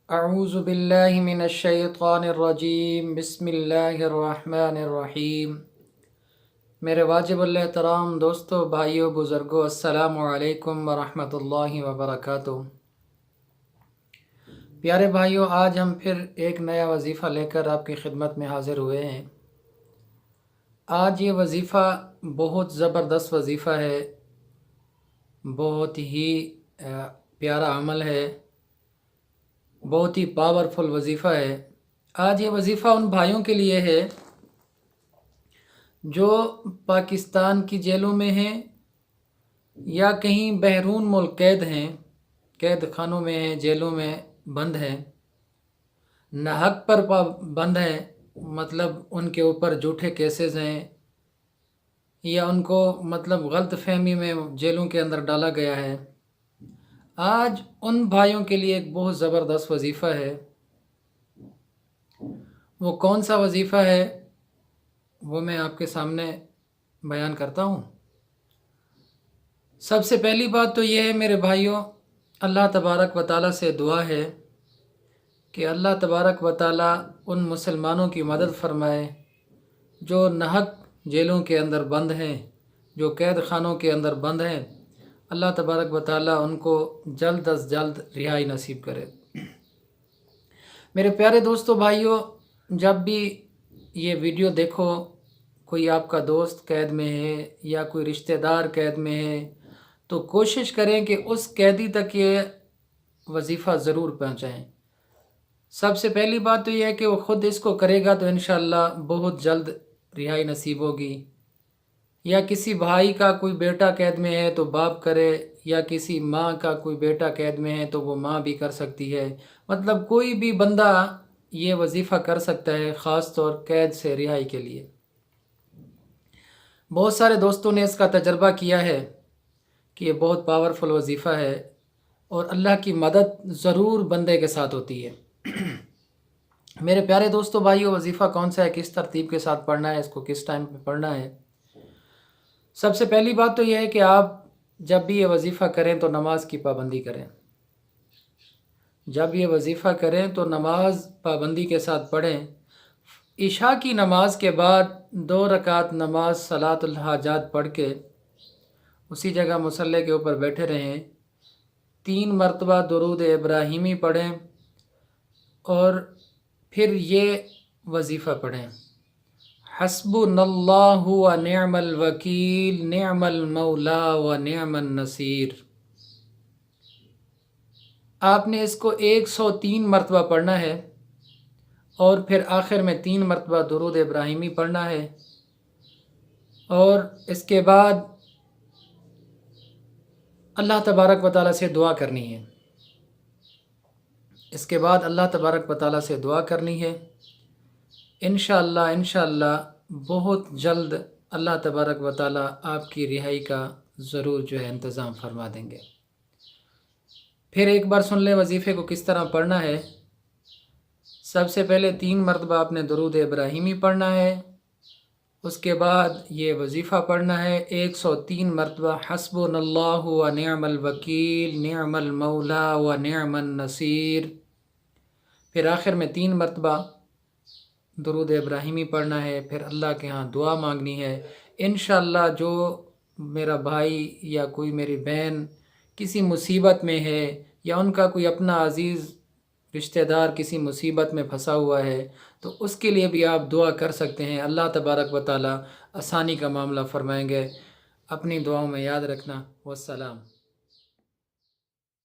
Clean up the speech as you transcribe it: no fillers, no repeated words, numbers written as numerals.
اعوذ باللہ من الشیطان الرجیم، بسم اللہ الرحمن الرحیم۔ میرے واجب الاحترام دوستو، بھائیو، بزرگو، السلام علیکم ورحمۃ اللہ وبرکاتہ۔ پیارے بھائیو، آج ہم پھر ایک نیا وظیفہ لے کر آپ کی خدمت میں حاضر ہوئے ہیں۔ آج یہ وظیفہ بہت زبردست وظیفہ ہے، بہت ہی پیارا عمل ہے، بہت ہی پاورفل وظیفہ ہے۔ آج یہ وظیفہ ان بھائیوں کے لیے ہے جو پاکستان کی جیلوں میں ہیں یا کہیں بیرون ملک قید ہیں، قید خانوں میں ہیں، جیلوں میں بند ہیں، ناحق پر بند ہیں، مطلب ان کے اوپر جھوٹے کیسز ہیں یا ان کو غلط فہمی میں جیلوں کے اندر ڈالا گیا ہے۔ آج ان بھائیوں کے لیے ایک بہت زبردست وظیفہ ہے۔ وہ کون سا وظیفہ ہے وہ میں آپ کے سامنے بیان کرتا ہوں۔ سب سے پہلی بات تو یہ ہے میرے بھائیوں، اللہ تبارک و تعالیٰ سے دعا ہے کہ اللہ تبارک و تعالیٰ ان مسلمانوں کی مدد فرمائے جو ناحق جیلوں کے اندر بند ہیں، جو قید خانوں کے اندر بند ہیں۔ اللہ تبارک و تعالیٰ ان کو جلد از جلد رہائی نصیب کرے۔ میرے پیارے دوستو، بھائیو، جب بھی یہ ویڈیو دیکھو، کوئی آپ کا دوست قید میں ہے یا کوئی رشتہ دار قید میں ہے، تو کوشش کریں کہ اس قیدی تک یہ وظیفہ ضرور پہنچائیں۔ سب سے پہلی بات تو یہ ہے کہ وہ خود اس کو کرے گا تو انشاءاللہ بہت جلد رہائی نصیب ہوگی۔ یا کسی بھائی کا کوئی بیٹا قید میں ہے تو باپ کرے، یا کسی ماں کا کوئی بیٹا قید میں ہے تو وہ ماں بھی کر سکتی ہے۔ کوئی بھی بندہ یہ وظیفہ کر سکتا ہے، خاص طور قید سے رہائی کے لیے۔ بہت سارے دوستوں نے اس کا تجربہ کیا ہے کہ یہ بہت پاورفل وظیفہ ہے اور اللہ کی مدد ضرور بندے کے ساتھ ہوتی ہے۔ میرے پیارے دوستو، بھائیو، وظیفہ کون سا ہے، کس ترتیب کے ساتھ پڑھنا ہے، اس کو کس ٹائم پہ پڑھنا ہے۔ سب سے پہلی بات تو یہ ہے کہ آپ جب بھی یہ وظیفہ کریں تو نماز کی پابندی کریں۔ جب یہ وظیفہ کریں تو نماز پابندی کے ساتھ پڑھیں۔ عشاء کی نماز کے بعد 2 رکعت نماز صلاۃ الحاجات پڑھ کے اسی جگہ مصلی کے اوپر بیٹھے رہیں، 3 مرتبہ درود ابراہیمی پڑھیں اور پھر یہ وظیفہ پڑھیں: حسبنا اللہ و نعم الوکیل، نعم المولا و نعم النصیر۔ آپ نے اس کو 103 مرتبہ پڑھنا ہے اور پھر آخر میں 3 مرتبہ درود ابراہیمی پڑھنا ہے، اور اس کے بعد اللہ تبارک و تعالیٰ سے دعا کرنی ہے۔ اس کے بعد اللہ تبارک و تعالیٰ سے دعا کرنی ہے۔ انشاءاللہ بہت جلد اللہ تبارک و تعالیٰ آپ کی رہائی کا ضرور انتظام فرما دیں گے۔ پھر ایک بار سن لیں وظیفے کو کس طرح پڑھنا ہے۔ سب سے پہلے 3 مرتبہ آپ نے درود ابراہیمی پڑھنا ہے، اس کے بعد یہ وظیفہ پڑھنا ہے 103 مرتبہ: حسبنا اللہ و نعم الوکیل، نعم المولا و نعم النصیر۔ پھر آخر میں 3 مرتبہ درود ابراہیمی پڑھنا ہے، پھر اللہ کے ہاں دعا مانگنی ہے۔ انشاءاللہ جو میرا بھائی یا کوئی میری بہن کسی مصیبت میں ہے یا ان کا کوئی اپنا عزیز رشتہ دار کسی مصیبت میں پھنسا ہوا ہے تو اس کے لیے بھی آپ دعا کر سکتے ہیں۔ اللہ تبارک و تعالیٰ آسانی کا معاملہ فرمائیں گے۔ اپنی دعاؤں میں یاد رکھنا۔ والسلام۔